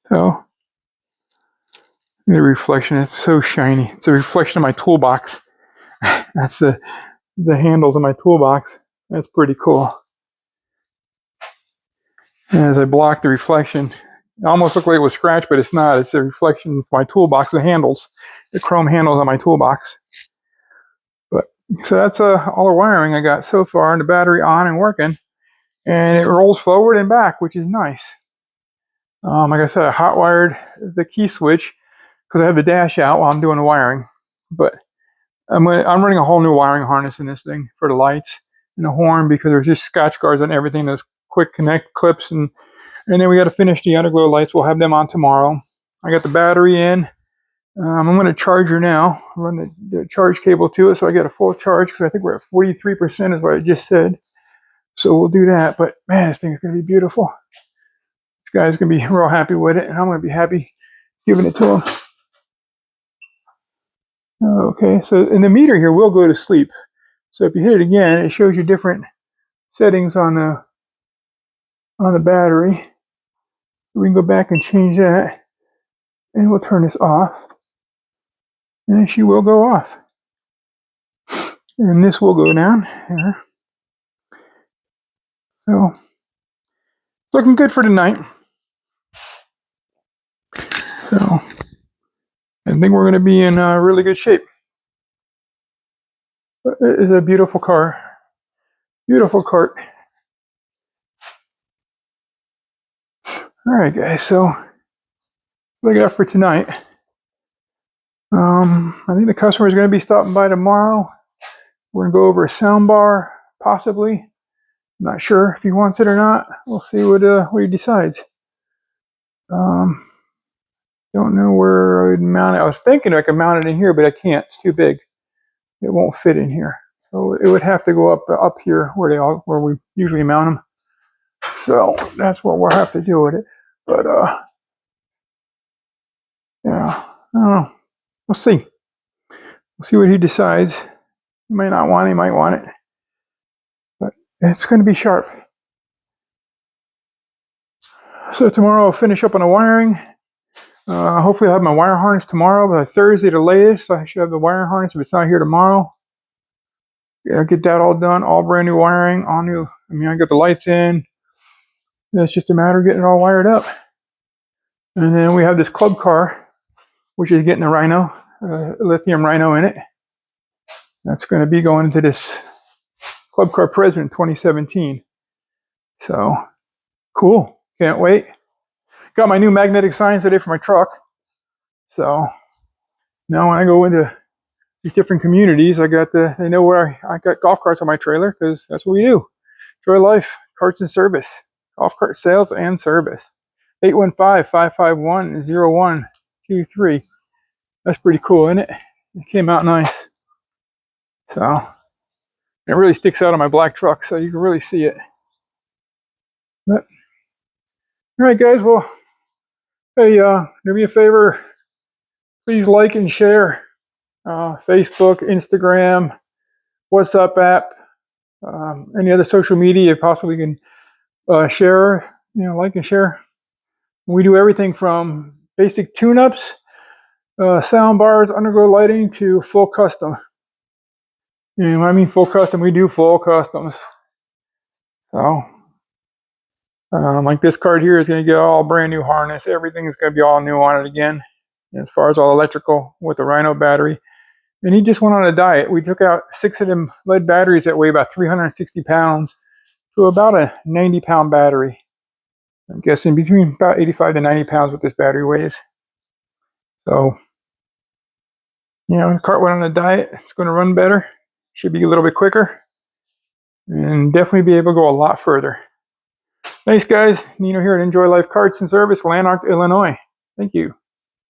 So the reflection is so shiny. It's a reflection of my toolbox. That's the handles of my toolbox. That's pretty cool. And as I block the reflection, it almost looked like it was scratched, but it's not. It's a reflection of my toolbox, the handles, the chrome handles on my toolbox. But so that's all the wiring I got so far, and the battery on and working. And it rolls forward and back, which is nice. Like I said, I hot wired the key switch because I have the dash out while I'm doing the wiring. But I'm running a whole new wiring harness in this thing for the lights and the horn, because there's just scotch guards on everything. Those quick connect clips, and then we got to finish the underglow lights. We'll have them on tomorrow. I got the battery in. I'm going to charge her now. Run the charge cable to it so I get a full charge, because I think we're at 43% is what I just said. So we'll do that. But man, this thing is going to be beautiful. This guy's going to be real happy with it, and I'm going to be happy giving it to him. Okay, so and the meter here will go to sleep. So if you hit it again, it shows you different settings on the battery. We can go back and change that, and we'll turn this off, and she will go off. And this will go down here. So looking good for tonight. So I think we're going to be in really good shape. It is a beautiful car. Beautiful cart. All right, guys. So what I got for tonight. I think the customer is going to be stopping by tomorrow. We're going to go over a sound bar, possibly. I'm not sure if he wants it or not. We'll see what he decides. Don't know where I would mount it. I was thinking I could mount it in here, but I can't. It's too big. It won't fit in here. So it would have to go up here where we usually mount them. So that's what we'll have to do with it. But yeah, I don't know. We'll see. We'll see what he decides. He might not want it. He might want it. But it's going to be sharp. So tomorrow I'll finish up on the wiring. Hopefully I'll have my wire harness tomorrow. By Thursday the latest, I should have the wire harness if it's not here tomorrow. Yeah, I'll get that all done. All brand new wiring. All new. I mean, I got the lights in. It's just a matter of getting it all wired up. And then we have this club car, which is getting a Rhino, lithium Rhino in it. That's going to be going into this Club Car President 2017. So cool. Can't wait. Got my new magnetic signs today for my truck. So now when I go into these different communities, they know where I got golf carts on my trailer, because that's what we do. Enjoy life, carts and service, golf cart sales and service. 815-551-0123. That's pretty cool, isn't it? It came out nice. So it really sticks out on my black truck, so you can really see it. But all right, guys. Well, hey, do me a favor. Please like and share Facebook, Instagram, WhatsApp app, any other social media you possibly can share. Like and share. We do everything from basic tune-ups, sound bars, underglow lighting, to full custom. And when I mean full custom, we do full customs. So, like this card here is going to get all brand new harness. Everything is going to be all new on it again, as far as all electrical with the Rhino battery. And he just went on a diet. We took out 6 of them lead batteries that weigh about 360 pounds to about a 90-pound battery. I'm guessing between about 85 to 90 pounds what this battery weighs. So, the cart went on a diet. It's going to run better. Should be a little bit quicker. And definitely be able to go a lot further. Thanks, guys. Nino here at Enjoy Life Carts and Service, Lanark, Illinois. Thank you.